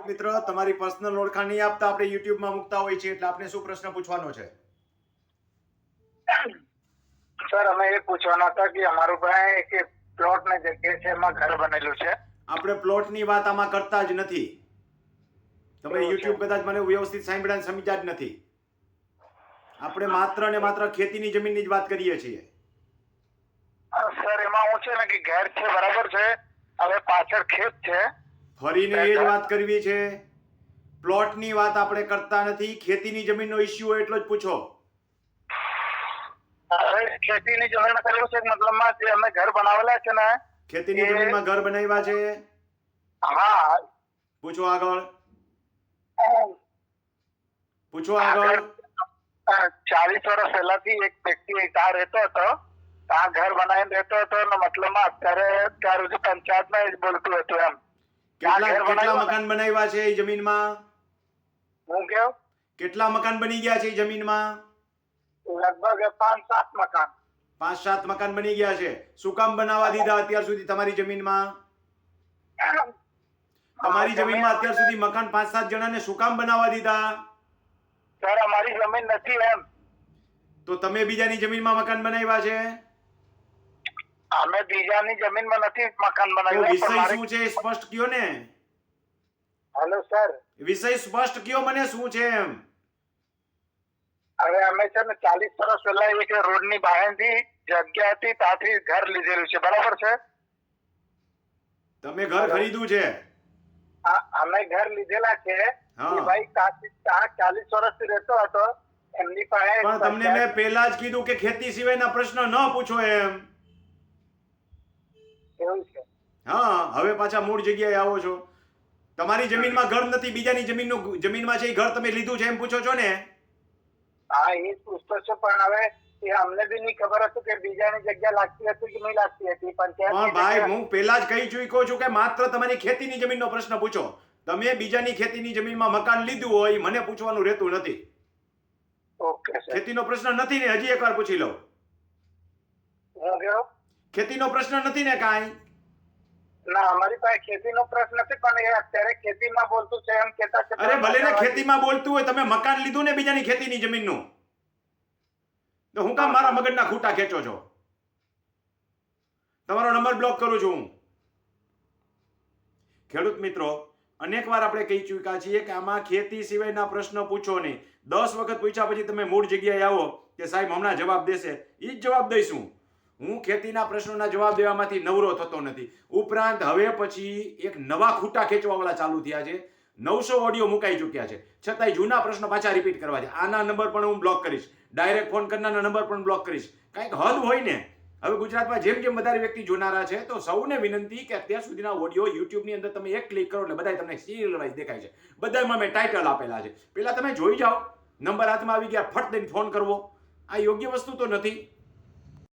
મિત્ર, તમારી પર્સનલ ઓળખાણ નહીં આપતા આપણે યુટ્યુબમાં મૂકતા હોય છે, એટલે આપણે શું પ્રશ્ન પૂછવાનો છે? સર અમે એ પૂછવાના હતા કે અમારું ભાઈ કે પ્લોટ ની જગ્યાએ છે એમાં ઘર બનેલું છે. આપણે પ્લોટની વાત આમાં કરતા જ નથી. તમે એવું છે. યુટ્યુબ કદાચ મને વ્યવસ્થિત સાંભળ્યા અને સમજ્યા જ નથી. આપણે માત્ર ને માત્ર ખેતીની જમીનની જ વાત કરીએ છીએ. સર એમાં હું છે ને કે ઘર છે બરાબર છે, હવે પાછળ ખેત છે. ફરીને એ જ વાત કરવી છે. પ્લોટની વાત આપણે કરતા નથી. ખેતીની જમીનનો ઇસ્યુ હોય એટલો જ પૂછો. હવે ખેતીની જમીન કરેલું છે મતલબમાં જે અમે ઘર બનાવેલા છે ને. ખેતીની જમીનમાં ઘર બનાવ્યા છે? હા. પૂછો આગળ. પૂછો આગળ. 40 વર્ષ પહેલાથી એક વ્યક્તિ ત્યાં રહેતો હતો, ત્યાં ઘર બનાવીને રહેતો હતો ને મતલબમાં અત્યારે ત્યાર સુધી પંચાયતમાં જ બોલતું હતું એમ. કેટલા મકાન બનાવ્યા છે એ જમીનમાં? હું કેવું? કેટલા મકાન બની ગયા છે એ જમીનમાં? લગભગ 5-7 મકાન. 5-7 મકાન બની ગયા છે. શું કામ બનાવવા દીધા અત્યાર સુધી તમારી જમીનમાં? તમારી જમીનમાં અત્યાર સુધી મકાન 5-7 જણાને શું કામ બનાવવા દીધા? સર અમારી જમીન નથી એમ. તો તમે બીજાની જમીનમાં મકાન બનાવ્યા છે? અમે બીજાની જમીનમાં નથી મકાન તો બનાવ્યું. વિષય શું છે એ સ્પષ્ટ કયો ને. Hello sir. વિષય સ્પષ્ટ કયો મને, શું છે એમ. હવે અમે છે ને 40 વર્ષ પહેલા એક રોડની બહારથી જગ્યા હતી, ત્યાંથી ઘર લીધેલું છે બરાબર છે. તમે ઘર ખરીદ્યું છે? અમે ઘર લીધેલા છે. હા. એ ભાઈ ત્યાં 40 વર્ષથી રહેતો હતો. એમની પાસે પણ તમને મેં પહેલા જ કીધું કે ખેતી સિવાયના પ્રશ્ન ન પૂછો એમ. એવું છે. હા, હવે પાછા મૂળ જગ્યાએ આવો છો. તમારી જમીનમાં ઘર નથી, બીજાની જમીનમાં છે એ ઘર તમે લીધું છે એમ પૂછો છો ને? હા એ પૂછતો છે, પણ હવે એ અમને બી નહીં ખબર હતું કે બીજાની જગ્યા લાગતી હતી કે નહીં લાગતી હતી. પણ ભાઈ, હું પહેલા જ કહી ચૂક્યો છું કે માત્ર તમારી ખેતીની જમીનનો પ્રશ્ન પૂછો. તમે બીજાની ખેતીની જમીનમાં મકાન લીધું હોય મને પૂછવાનું રહેતું નથી. Okay sir. ખેતીનો પ્રશ્ન નથી ને? હજી એકવાર પૂછી લઉં. હું ગયો ખેતીનો પ્રશ્ન નથી ને કાંઈ? ના અમારી પાસે ખેતીનો પ્રશ્ન નથી, પણ એ અત્યારે ખેતીમાં બોલતું છે એમ કહેતા છે. અરે ભલે ને ખેતીમાં બોલતું હોય, તમે મકાન લીધું ને બીજાની ખેતીની જમીનનું, તો હું કામ મારા મગજના ખૂટા ખેંચો છો? તમારો નંબર બ્લોક કરું છું હું. ખેડૂત મિત્રો, અનેકવાર આપણે કહી ચૂક્યા છીએ કે આમાં ખેતી સિવાયના પ્રશ્ન પૂછો નહીં. 10 વખત પૂછ્યા પછી તમે મૂળ જગ્યાએ આવો કે સાહેબ હમણાં જવાબ દેશે, એ જ જવાબ દઈશું. હું ખેતીના પ્રશ્નોના જવાબ દેવામાંથી નવરો થતો નથી. ઉપરાંત હવે પછી એક નવા ખૂટા ખેંચવાવાળા ચાલુ થયા છે. 900 ઓડિયો મુકાઈ ચૂક્યા છે, છતાંય જૂના પ્રશ્નો પાછા રિપીટ કરવા છે. આના નંબર પણ હું બ્લોક કરીશ, ડાયરેક્ટ ફોન કરનારના નંબર પણ બ્લોક કરીશ. કાંઈક હદ હોય ને. હવે ગુજરાતમાં જેમ જેમ વધારે વ્યક્તિ જોનારા છે, તો સૌને વિનંતી કે અત્યાર સુધીના ઓડિયો યુટ્યુબની અંદર તમે એક ક્લિક કરો એટલે બધા તમને સિરિયલ વાઇઝ દેખાય છે. બધામાં મેં ટાઇટલ આપેલા છે. પેલા તમે જોઈ જાઓ, નંબર હાથમાં આવી ગયા ફટ દઈને ફોન કરવો, આ યોગ્ય વસ્તુ તો નથી.